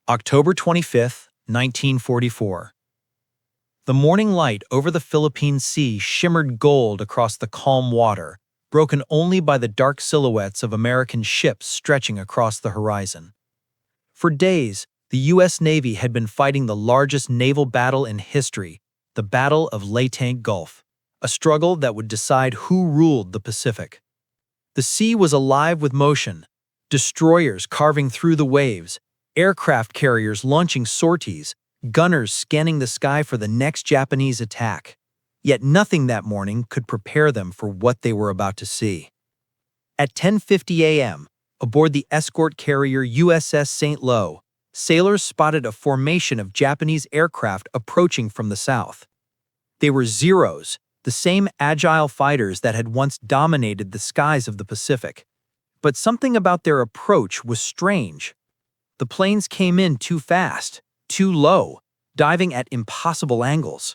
October 25th, 1944. The morning light over the Philippine Sea shimmered gold across the calm water, broken only by the dark silhouettes of American ships stretching across the horizon. For days, the U.S. Navy had been fighting the largest naval battle in history, the Battle of Leyte Gulf, a struggle that would decide who ruled the Pacific. The sea was alive with motion, destroyers carving through the waves, aircraft carriers launching sorties, gunners scanning the sky for the next Japanese attack. Yet nothing that morning could prepare them for what they were about to see. At 10:50 a.m., aboard the escort carrier USS St. Lo, sailors spotted a formation of Japanese aircraft approaching from the south. They were Zeros, the same agile fighters that had once dominated the skies of the Pacific. But something about their approach was strange. The planes came in too fast, too low, diving at impossible angles.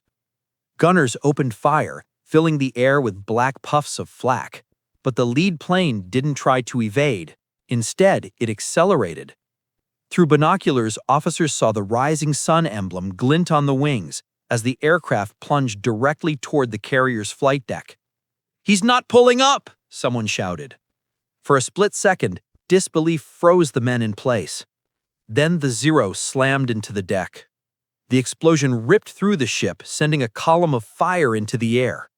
Gunners opened fire, filling the air with black puffs of flak. But the lead plane didn't try to evade. Instead, it accelerated. Through binoculars, officers saw the rising sun emblem glint on the wings as the aircraft plunged directly toward the carrier's flight deck. "He's not pulling up!" someone shouted. For a split second, disbelief froze the men in place. Then the Zero slammed into the deck. The explosion ripped through the ship, sending a column of fire into the air.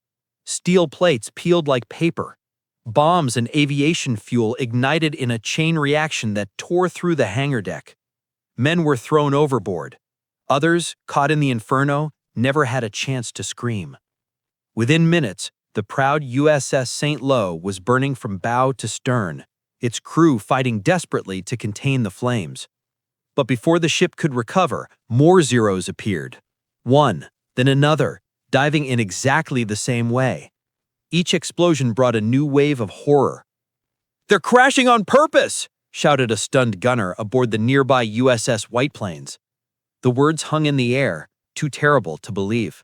Steel plates peeled like paper. Bombs and aviation fuel ignited in a chain reaction that tore through the hangar deck. Men were thrown overboard. Others, caught in the inferno, never had a chance to scream. Within minutes, the proud USS St. Lo was burning from bow to stern, its crew fighting desperately to contain the flames. But before the ship could recover, more Zeros appeared. One, then another, diving in exactly the same way. Each explosion brought a new wave of horror. "They're crashing on purpose!" shouted a stunned gunner aboard the nearby USS White Plains. The words hung in the air, too terrible to believe.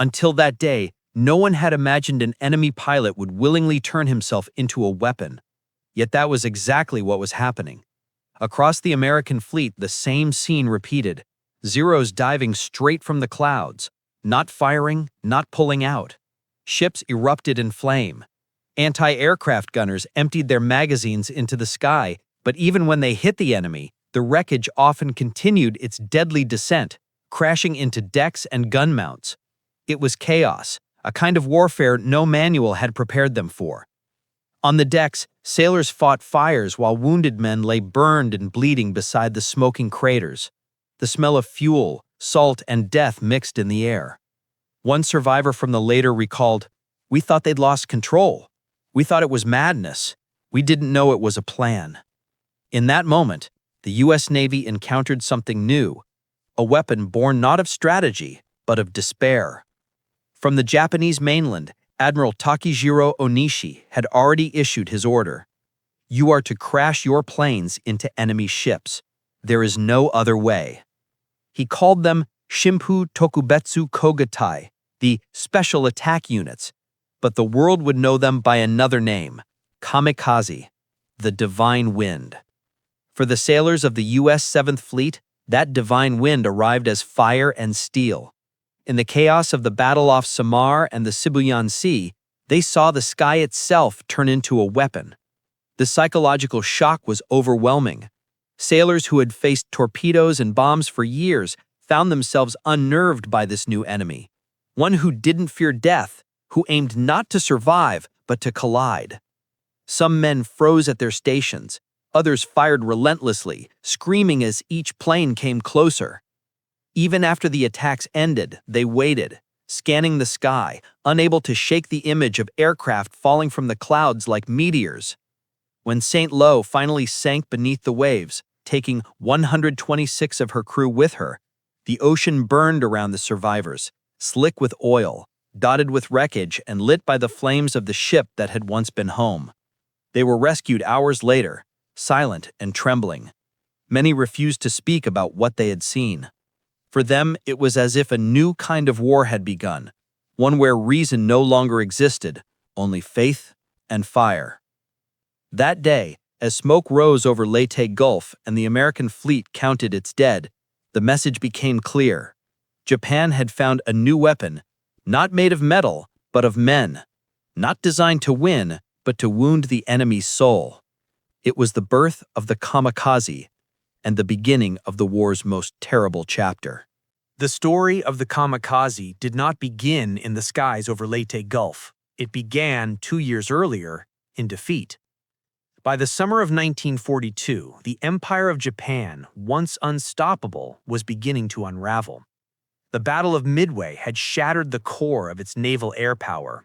Until that day, no one had imagined an enemy pilot would willingly turn himself into a weapon. Yet that was exactly what was happening. Across the American fleet, the same scene repeated. Zeros diving straight from the clouds, not firing, not pulling out. Ships erupted in flame. Anti-aircraft gunners emptied their magazines into the sky, but even when they hit the enemy, the wreckage often continued its deadly descent, crashing into decks and gun mounts. It was chaos, a kind of warfare no manual had prepared them for. On the decks, sailors fought fires while wounded men lay burned and bleeding beside the smoking craters. The smell of fuel, salt, and death mixed in the air. One survivor from the later recalled, "We thought they'd lost control. We thought it was madness. We didn't know it was a plan." In that moment, the U.S. Navy encountered something new, a weapon born not of strategy, but of despair. From the Japanese mainland, Admiral Takejiro Onishi had already issued his order. "You are to crash your planes into enemy ships. There is no other way." He called them Shimpu Tokubetsu Kogatai, the Special Attack Units, but the world would know them by another name, Kamikaze, the Divine Wind. For the sailors of the U.S. 7th Fleet, that divine wind arrived as fire and steel. In the chaos of the battle off Samar and the Sibuyan Sea, they saw the sky itself turn into a weapon. The psychological shock was overwhelming. Sailors who had faced torpedoes and bombs for years found themselves unnerved by this new enemy, one who didn't fear death, who aimed not to survive, but to collide. Some men froze at their stations, others fired relentlessly, screaming as each plane came closer. Even after the attacks ended, they waited, scanning the sky, unable to shake the image of aircraft falling from the clouds like meteors. When St. Lo finally sank beneath the waves, taking 126 of her crew with her, the ocean burned around the survivors, slick with oil, dotted with wreckage, and lit by the flames of the ship that had once been home. They were rescued hours later, silent and trembling. Many refused to speak about what they had seen. For them, it was as if a new kind of war had begun, one where reason no longer existed, only faith and fire. That day, As smoke rose over Leyte Gulf and the American fleet counted its dead, the message became clear. Japan had found a new weapon, not made of metal, but of men. Not designed to win, but to wound the enemy's soul. It was the birth of the Kamikaze and the beginning of the war's most terrible chapter. The story of the Kamikaze did not begin in the skies over Leyte Gulf. It began 2 years earlier in defeat. By the summer of 1942, the Empire of Japan, once unstoppable, was beginning to unravel. The Battle of Midway had shattered the core of its naval air power.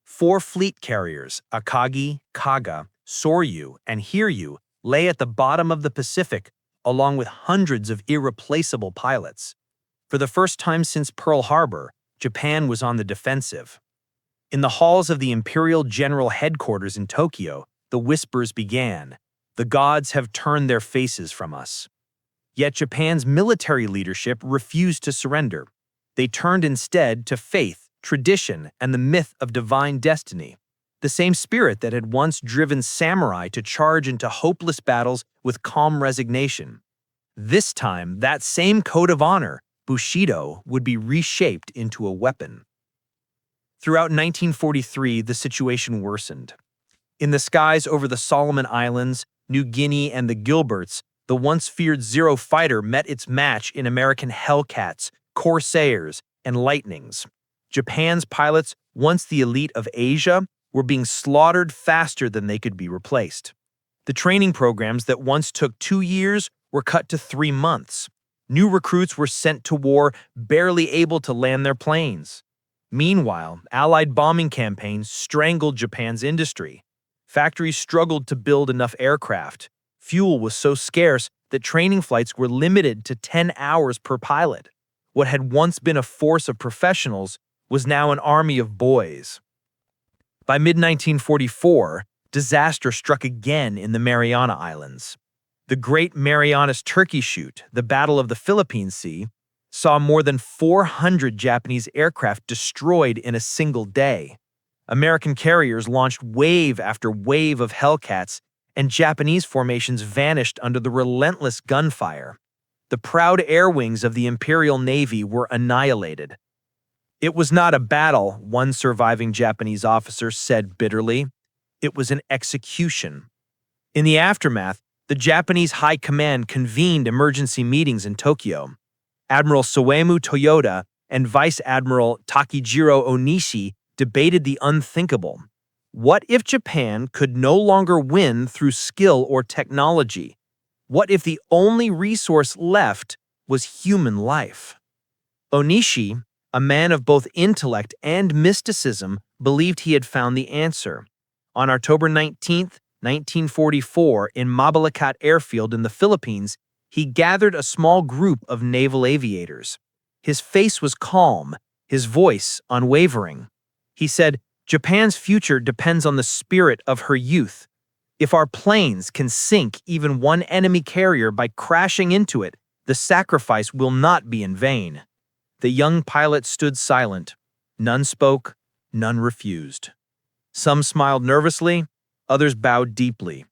4 fleet carriers, Akagi, Kaga, Soryu, and Hiryu, lay at the bottom of the Pacific, along with hundreds of irreplaceable pilots. For the first time since Pearl Harbor, Japan was on the defensive. In the halls of the Imperial General Headquarters in Tokyo, the whispers began. The gods have turned their faces from us. Yet Japan's military leadership refused to surrender. They turned instead to faith, tradition, and the myth of divine destiny, the same spirit that had once driven samurai to charge into hopeless battles with calm resignation. This time, that same code of honor, Bushido, would be reshaped into a weapon. Throughout 1943, the situation worsened. In the skies over the Solomon Islands, New Guinea, and the Gilberts, the once feared Zero fighter met its match in American Hellcats, Corsairs, and Lightnings. Japan's pilots, once the elite of Asia, were being slaughtered faster than they could be replaced. The training programs that once took 2 years were cut to 3 months. New recruits were sent to war barely able to land their planes. Meanwhile, Allied bombing campaigns strangled Japan's industry. Factories struggled to build enough aircraft. Fuel was so scarce that training flights were limited to 10 hours per pilot. What had once been a force of professionals was now an army of boys. By mid-1944, disaster struck again in the Mariana Islands. The Great Marianas Turkey Shoot, the Battle of the Philippine Sea, saw more than 400 Japanese aircraft destroyed in a single day. American carriers launched wave after wave of Hellcats, and Japanese formations vanished under the relentless gunfire. The proud air wings of the Imperial Navy were annihilated. It was not a battle, one surviving Japanese officer said bitterly. It was an execution. In the aftermath, the Japanese High Command convened emergency meetings in Tokyo. Admiral Soemu Toyoda and Vice Admiral Takijiro Onishi debated the unthinkable. What if Japan could no longer win through skill or technology? What if the only resource left was human life? Onishi, a man of both intellect and mysticism, believed he had found the answer. On October 19, 1944, in Mabalacat Airfield in the Philippines, he gathered a small group of naval aviators. His face was calm, his voice unwavering. He said, "Japan's future depends on the spirit of her youth. If our planes can sink even one enemy carrier by crashing into it, the sacrifice will not be in vain." The young pilot stood silent. None spoke, none refused. Some smiled nervously, others bowed deeply.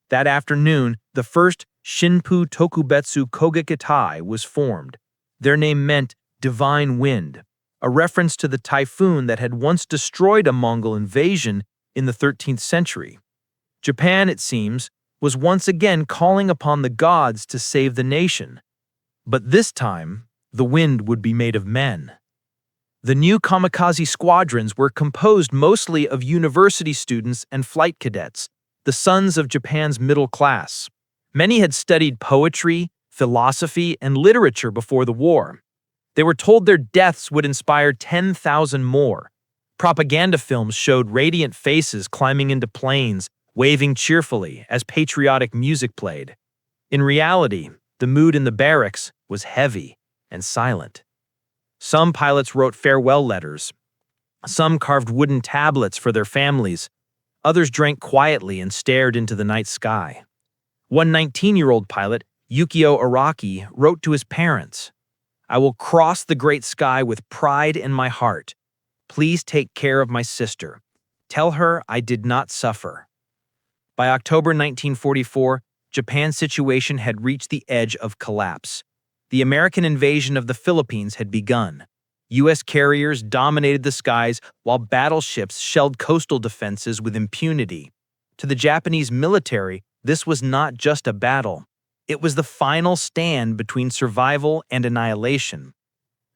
That afternoon, the first Shinpu Tokubetsu Kogekitai was formed. Their name meant divine wind, a reference to the typhoon that had once destroyed a Mongol invasion in the 13th century. Japan, it seems, was once again calling upon the gods to save the nation. But this time, the wind would be made of men. The new kamikaze squadrons were composed mostly of university students and flight cadets, the sons of Japan's middle class. Many had studied poetry, philosophy, and literature before the war. They were told their deaths would inspire 10,000 more. Propaganda films showed radiant faces climbing into planes, waving cheerfully as patriotic music played. In reality, the mood in the barracks was heavy and silent. Some pilots wrote farewell letters. Some carved wooden tablets for their families. Others drank quietly and stared into the night sky. One 19-year-old pilot, Yukio Araki, wrote to his parents, "I will cross the great sky with pride in my heart. Please take care of my sister. Tell her I did not suffer." By October 1944, Japan's situation had reached the edge of collapse. The American invasion of the Philippines had begun. U.S. carriers dominated the skies while battleships shelled coastal defenses with impunity. To the Japanese military, this was not just a battle. It was the final stand between survival and annihilation.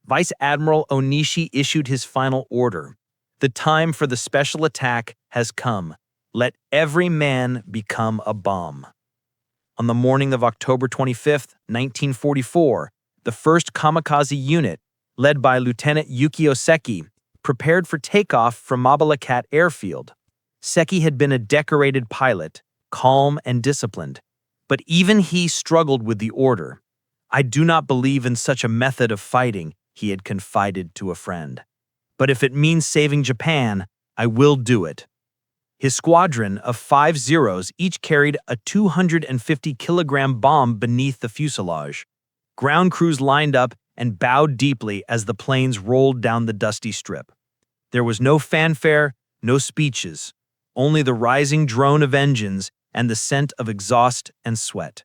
Vice Admiral Onishi issued his final order. The time for the special attack has come. Let every man become a bomb. On the morning of October 25, 1944, the 1st Kamikaze unit, led by Lieutenant Yukio Seki, prepared for takeoff from Mabalacat Airfield. Seki had been a decorated pilot, calm and disciplined, but even he struggled with the order. "I do not believe in such a method of fighting," he had confided to a friend. "But if it means saving Japan, I will do it." His squadron of 5 Zeros each carried a 250-kilogram bomb beneath the fuselage. Ground crews lined up and bowed deeply as the planes rolled down the dusty strip. There was no fanfare, no speeches, only the rising drone of engines and the scent of exhaust and sweat.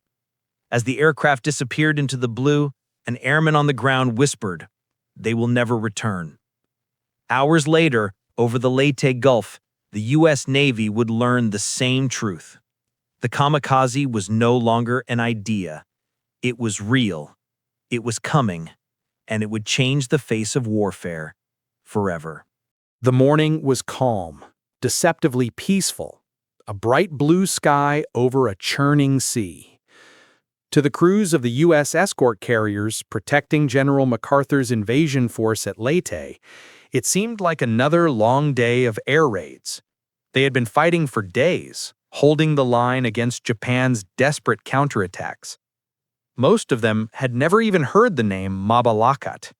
As the aircraft disappeared into the blue, an airman on the ground whispered, "They will never return." Hours later, over the Leyte Gulf, the U.S. Navy would learn the same truth. The kamikaze was no longer an idea. It was real. It was coming, and it would change the face of warfare forever. The morning was calm, deceptively peaceful, a bright blue sky over a churning sea. To the crews of the U.S. escort carriers protecting General MacArthur's invasion force at Leyte, it seemed like another long day of air raids. They had been fighting for days, holding the line against Japan's desperate counterattacks. Most of them had never even heard the name Mabalacat.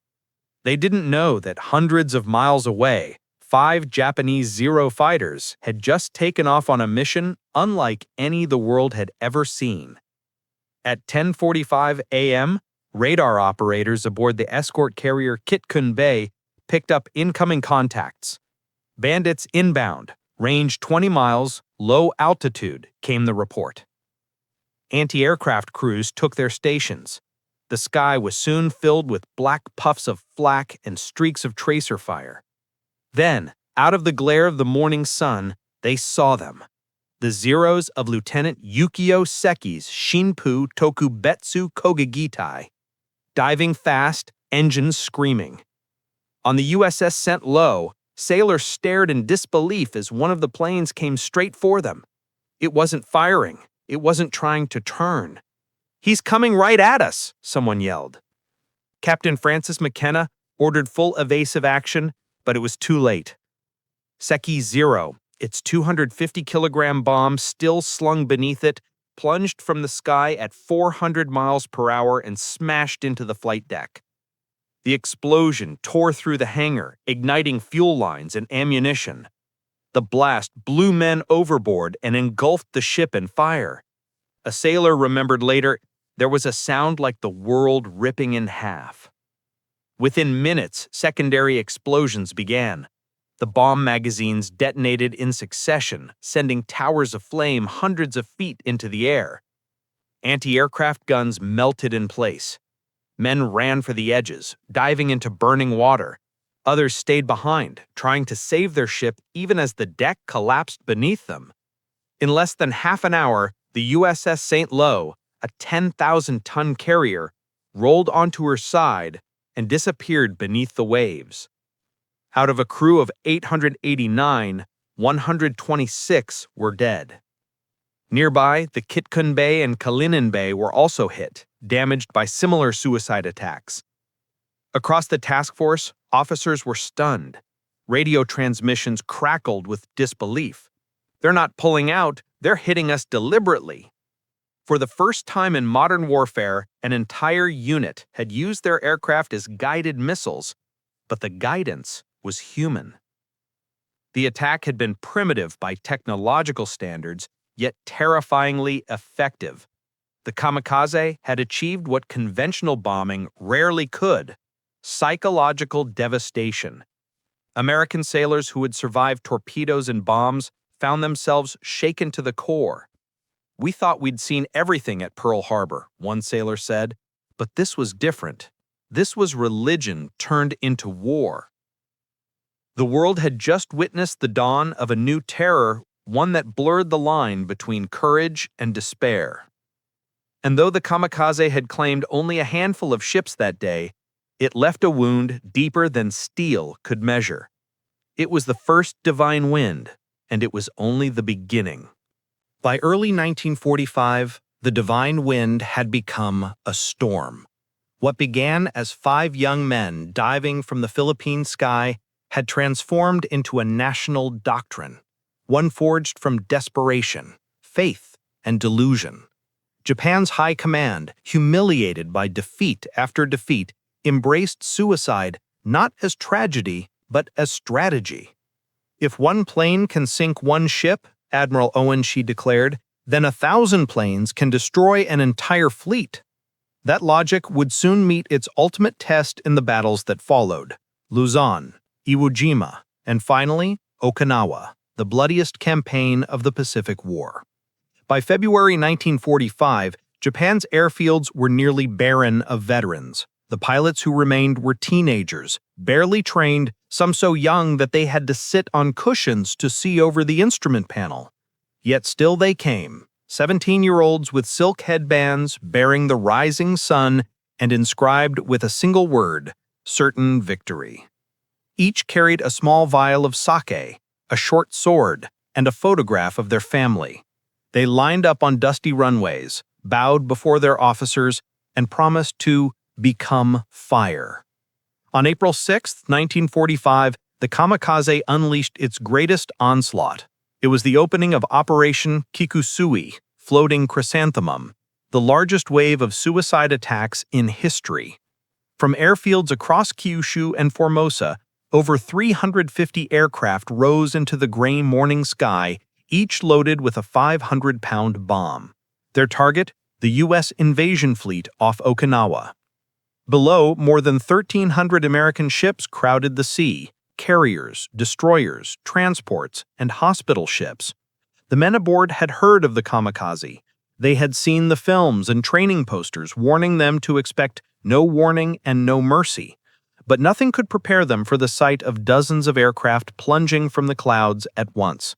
They didn't know that hundreds of miles away, 5 Japanese Zero fighters had just taken off on a mission unlike any the world had ever seen. At 10:45 a.m., radar operators aboard the escort carrier Kitkun Bay picked up incoming contacts. "Bandits inbound, range 20 miles, low altitude," came the report. Anti-aircraft crews took their stations. The sky was soon filled with black puffs of flak and streaks of tracer fire. Then, out of the glare of the morning sun, they saw them. The Zeros of Lieutenant Yukio Seki's Shinpu Tokubetsu Kogagitai. Diving fast, engines screaming. On the USS St. Lo, sailors stared in disbelief as one of the planes came straight for them. It wasn't firing. It wasn't trying to turn. "He's coming right at us," someone yelled. Captain Francis McKenna ordered full evasive action, but it was too late. Seki Zero, its 250-kilogram bomb still slung beneath it, plunged from the sky at 400 miles per hour and smashed into the flight deck. The explosion tore through the hangar, igniting fuel lines and ammunition. The blast blew men overboard and engulfed the ship in fire. A sailor remembered later, there was a sound like the world ripping in half. Within minutes, secondary explosions began. The bomb magazines detonated in succession, sending towers of flame hundreds of feet into the air. Anti-aircraft guns melted in place. Men ran for the edges, diving into burning water. Others stayed behind, trying to save their ship even as the deck collapsed beneath them. In less than half an hour, the USS St. Lo, a 10,000-ton carrier, rolled onto her side and disappeared beneath the waves. Out of a crew of 889, 126 were dead. Nearby, the Kitkun Bay and Kalinin Bay were also hit, damaged by similar suicide attacks. Across the task force, officers were stunned. Radio transmissions crackled with disbelief. "They're not pulling out, they're hitting us deliberately." For the first time in modern warfare, an entire unit had used their aircraft as guided missiles, but the guidance was human. The attack had been primitive by technological standards, yet terrifyingly effective. The kamikaze had achieved what conventional bombing rarely could: psychological devastation. American sailors who had survived torpedoes and bombs found themselves shaken to the core. "We thought we'd seen everything at Pearl Harbor," one sailor said. But this was different. This was religion turned into war. The world had just witnessed the dawn of a new terror, one that blurred the line between courage and despair. And though the Kamikaze had claimed only a handful of ships that day, it left a wound deeper than steel could measure. It was the first divine wind, and it was only the beginning. By early 1945, the divine wind had become a storm. What began as 5 young men diving from the Philippine sky had transformed into a national doctrine, one forged from desperation, faith, and delusion. Japan's high command, humiliated by defeat after defeat, embraced suicide not as tragedy, but as strategy. "If one plane can sink one ship," Admiral Owen Shi declared, "then 1,000 planes can destroy an entire fleet." That logic would soon meet its ultimate test in the battles that followed: Luzon, Iwo Jima, and finally, Okinawa, the bloodiest campaign of the Pacific War. By February 1945, Japan's airfields were nearly barren of veterans. The pilots who remained were teenagers, barely trained, some so young that they had to sit on cushions to see over the instrument panel. Yet still they came, 17-year-olds with silk headbands bearing the rising sun and inscribed with a single word: certain victory. Each carried a small vial of sake, a short sword, and a photograph of their family. They lined up on dusty runways, bowed before their officers, and promised to become fire. On April 6, 1945, the Kamikaze unleashed its greatest onslaught. It was the opening of Operation Kikusui, Floating Chrysanthemum, the largest wave of suicide attacks in history. From airfields across Kyushu and Formosa, over 350 aircraft rose into the gray morning sky, each loaded with a 500-pound bomb. Their target, the U.S. invasion fleet off Okinawa. Below, more than 1,300 American ships crowded the sea: carriers, destroyers, transports, and hospital ships. The men aboard had heard of the Kamikaze. They had seen the films and training posters warning them to expect no warning and no mercy. But nothing could prepare them for the sight of dozens of aircraft plunging from the clouds at once.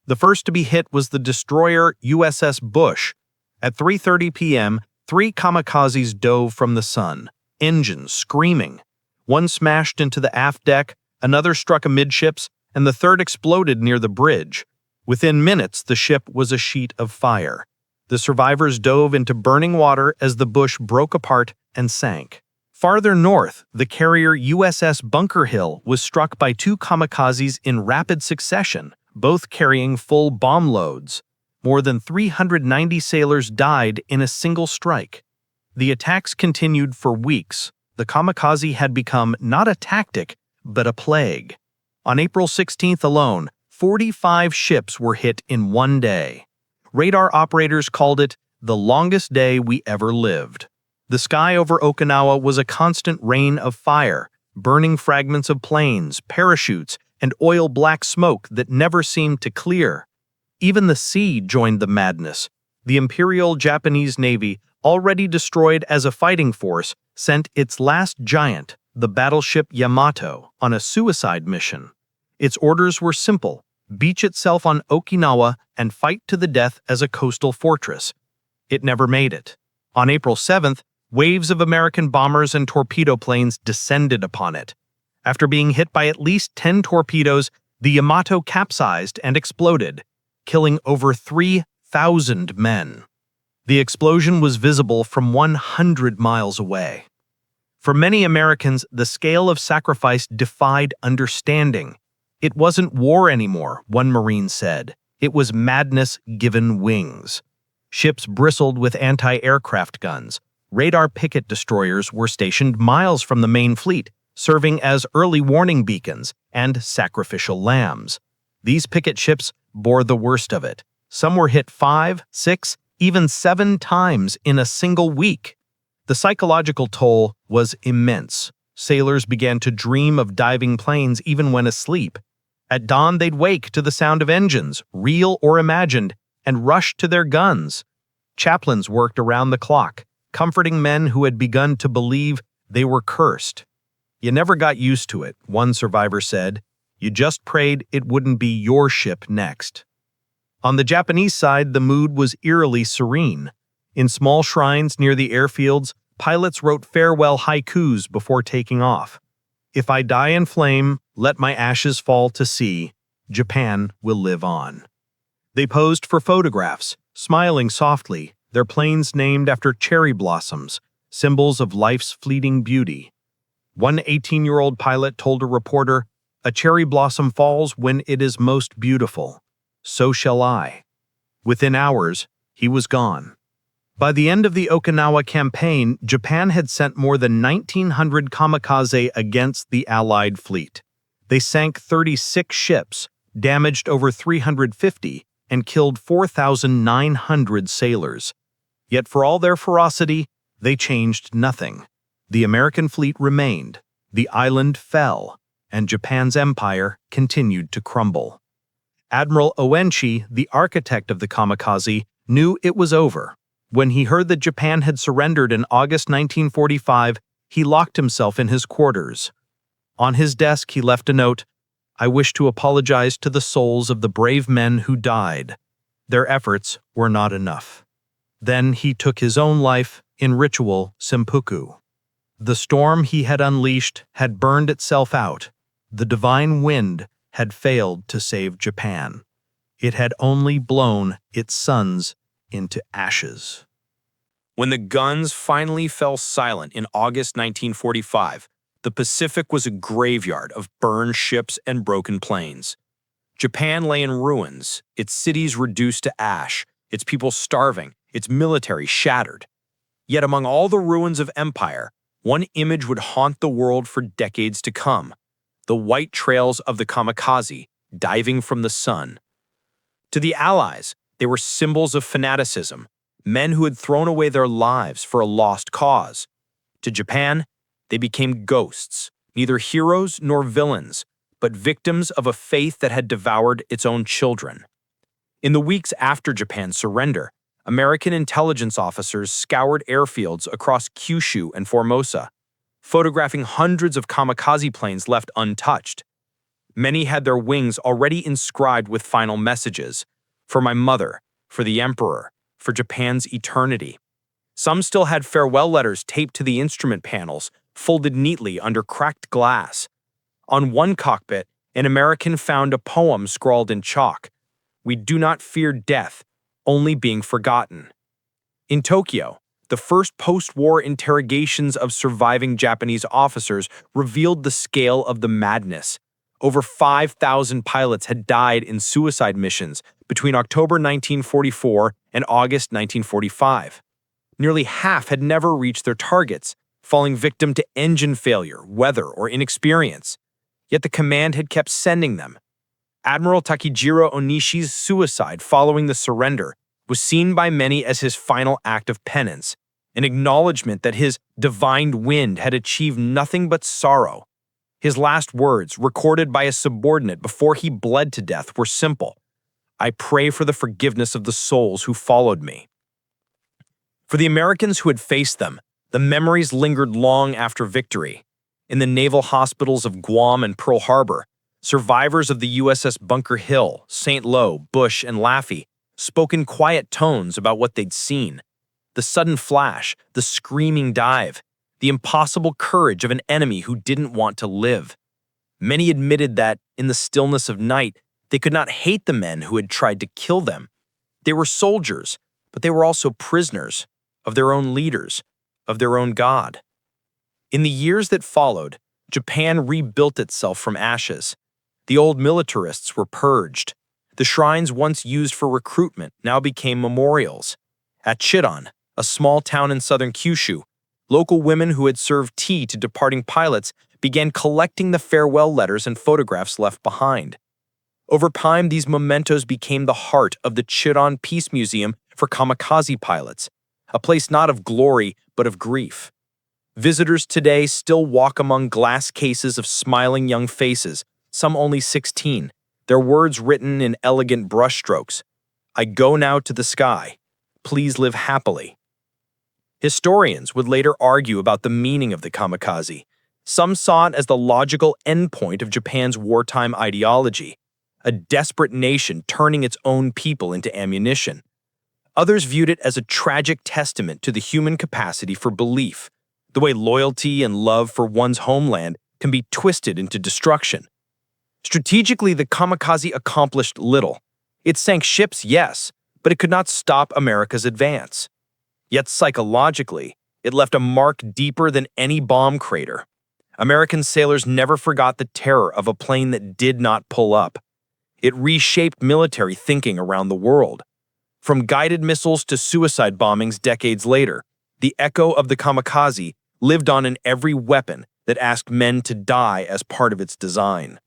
The first to be hit was the destroyer USS Bush. At 3:30 p.m., 3 kamikazes dove from the sun, engines screaming. One smashed into the aft deck, another struck amidships, and the third exploded near the bridge. Within minutes, the ship was a sheet of fire. The survivors dove into burning water as the Bush broke apart and sank. Farther north, the carrier USS Bunker Hill was struck by 2 kamikazes in rapid succession, both carrying full bomb loads. More than 390 sailors died in a single strike. The attacks continued for weeks. The kamikaze had become not a tactic, but a plague. On April 16th alone, 45 ships were hit in one day. Radar operators called it the longest day we ever lived. The sky over Okinawa was a constant rain of fire, burning fragments of planes, parachutes, and oil-black smoke that never seemed to clear. Even the sea joined the madness. The Imperial Japanese Navy, already destroyed as a fighting force, sent its last giant, the battleship Yamato, on a suicide mission. Its orders were simple: beach itself on Okinawa and fight to the death as a coastal fortress. It never made it. On April 7th, waves of American bombers and torpedo planes descended upon it. After being hit by at least 10 torpedoes, the Yamato capsized and exploded, killing over 3,000 men. The explosion was visible from 100 miles away. For many Americans, the scale of sacrifice defied understanding. It wasn't war anymore, one Marine said. It was madness given wings. Ships bristled with anti-aircraft guns. Radar picket destroyers were stationed miles from the main fleet, serving as early warning beacons and sacrificial lambs. These picket ships bore the worst of it. Some were hit 5, 6, even 7 times in a single week. The psychological toll was immense. Sailors began to dream of diving planes even when asleep. At dawn, they'd wake to the sound of engines, real or imagined, and rushed to their guns. Chaplains worked around the clock, comforting men who had begun to believe they were cursed. "You never got used to it," one survivor said. "You just prayed it wouldn't be your ship next." On the Japanese side, the mood was eerily serene. In small shrines near the airfields, pilots wrote farewell haikus before taking off. "If I die in flame, let my ashes fall to sea. Japan will live on." They posed for photographs, smiling softly, their planes named after cherry blossoms, symbols of life's fleeting beauty. One 18-year-old pilot told a reporter, "A cherry blossom falls when it is most beautiful. So shall I." Within hours, he was gone. By the end of the Okinawa campaign, Japan had sent more than 1,900 kamikaze against the Allied fleet. They sank 36 ships, damaged over 350, and killed 4,900 sailors. Yet for all their ferocity, they changed nothing. The American fleet remained, the island fell, and Japan's empire continued to crumble. Admiral Oenchi, the architect of the kamikaze, knew it was over. When he heard that Japan had surrendered in August 1945, he locked himself in his quarters. On his desk, he left a note, "I wish to apologize to the souls of the brave men who died. Their efforts were not enough." Then he took his own life in ritual seppuku. The storm he had unleashed had burned itself out. The divine wind had failed to save Japan. It had only blown its sons into ashes. When the guns finally fell silent in August 1945, the Pacific was a graveyard of burned ships and broken planes. Japan lay in ruins, its cities reduced to ash, its people starving, its military shattered. Yet among all the ruins of empire, one image would haunt the world for decades to come: the white trails of the kamikaze diving from the sun. To the Allies, they were symbols of fanaticism, men who had thrown away their lives for a lost cause. To Japan, they became ghosts, neither heroes nor villains, but victims of a faith that had devoured its own children. In the weeks after Japan's surrender, American intelligence officers scoured airfields across Kyushu and Formosa, photographing hundreds of kamikaze planes left untouched. Many had their wings already inscribed with final messages: "For my mother, for the emperor, for Japan's eternity." Some still had farewell letters taped to the instrument panels, folded neatly under cracked glass. On one cockpit, an American found a poem scrawled in chalk: "We do not fear death, only being forgotten." In Tokyo, the first post-war interrogations of surviving Japanese officers revealed the scale of the madness. Over 5,000 pilots had died in suicide missions between October 1944 and August 1945. Nearly half had never reached their targets, falling victim to engine failure, weather, or inexperience. Yet the command had kept sending them. Admiral Takejiro Onishi's suicide following the surrender was seen by many as his final act of penance, an acknowledgement that his divine wind had achieved nothing but sorrow. His last words, recorded by a subordinate before he bled to death, were simple: "I pray for the forgiveness of the souls who followed me." For the Americans who had faced them, the memories lingered long after victory. In the naval hospitals of Guam and Pearl Harbor, survivors of the USS Bunker Hill, St. Lo, Bush, and Laffey spoke in quiet tones about what they'd seen: the sudden flash, the screaming dive, the impossible courage of an enemy who didn't want to live. Many admitted that, in the stillness of night, they could not hate the men who had tried to kill them. They were soldiers, but they were also prisoners of their own leaders, of their own God. In the years that followed, Japan rebuilt itself from ashes. The old militarists were purged. The shrines once used for recruitment now became memorials. At Chidan, a small town in southern Kyushu, local women who had served tea to departing pilots began collecting the farewell letters and photographs left behind. Over time, these mementos became the heart of the Chidan Peace Museum for kamikaze pilots, a place not of glory but of grief. Visitors today still walk among glass cases of smiling young faces, some only 16, their words written in elegant brushstrokes: I go now to the sky. Please live happily. Historians would later argue about the meaning of the kamikaze. Some saw it as the logical endpoint of Japan's wartime ideology, a desperate nation turning its own people into ammunition. Others viewed it as a tragic testament to the human capacity for belief, the way loyalty and love for one's homeland can be twisted into destruction. Strategically, the kamikaze accomplished little. It sank ships, yes, but it could not stop America's advance. Yet psychologically, it left a mark deeper than any bomb crater. American sailors never forgot the terror of a plane that did not pull up. It reshaped military thinking around the world. From guided missiles to suicide bombings decades later, the echo of the kamikaze lived on in every weapon that asked men to die as part of its design.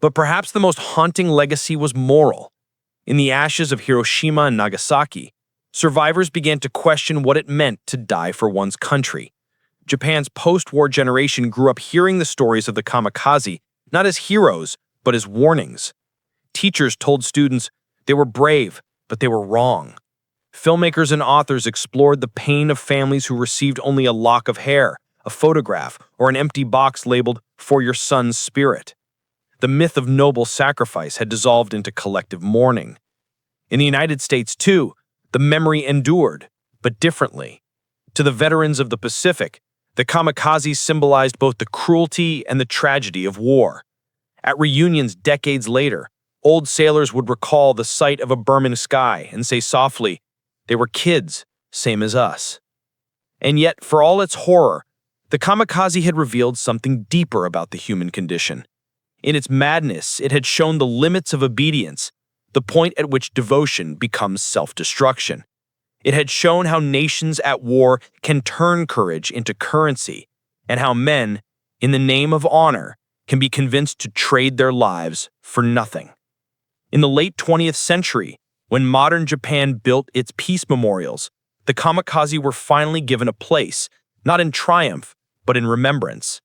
But perhaps the most haunting legacy was moral. In the ashes of Hiroshima and Nagasaki, survivors began to question what it meant to die for one's country. Japan's post-war generation grew up hearing the stories of the kamikaze not as heroes, but as warnings. Teachers told students they were brave, but they were wrong. Filmmakers and authors explored the pain of families who received only a lock of hair, a photograph, or an empty box labeled "For Your Son's Spirit." The myth of noble sacrifice had dissolved into collective mourning. In the United States, too, the memory endured, but differently. To the veterans of the Pacific, the kamikaze symbolized both the cruelty and the tragedy of war. At reunions decades later, old sailors would recall the sight of a Burman sky and say softly, "They were kids, same as us." And yet, for all its horror, the kamikaze had revealed something deeper about the human condition. In its madness, it had shown the limits of obedience, the point at which devotion becomes self-destruction. It had shown how nations at war can turn courage into currency, and how men, in the name of honor, can be convinced to trade their lives for nothing. In the late 20th century, when modern Japan built its peace memorials, the kamikaze were finally given a place, not in triumph, but in remembrance.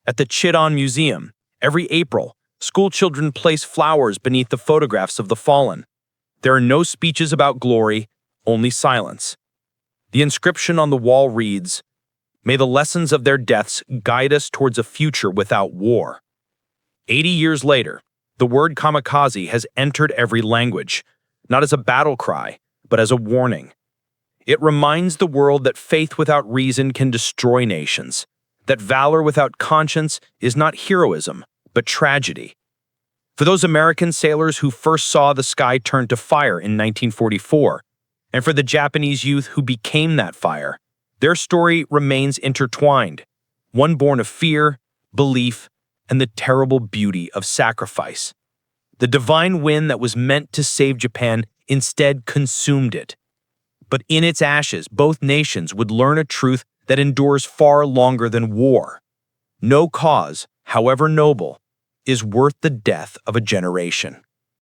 At the Chidan Museum, every April, schoolchildren place flowers beneath the photographs of the fallen. There are no speeches about glory, only silence. The inscription on the wall reads, "May the lessons of their deaths guide us towards a future without war." 80 years later, the word kamikaze has entered every language, not as a battle cry, but as a warning. It reminds the world that faith without reason can destroy nations, that valor without conscience is not heroism, but tragedy. For those American sailors who first saw the sky turn to fire in 1944, and for the Japanese youth who became that fire, their story remains intertwined, one born of fear, belief, and the terrible beauty of sacrifice. The divine wind that was meant to save Japan instead consumed it. But in its ashes, both nations would learn a truth that endures far longer than war. No cause, however noble, is worth the death of a generation.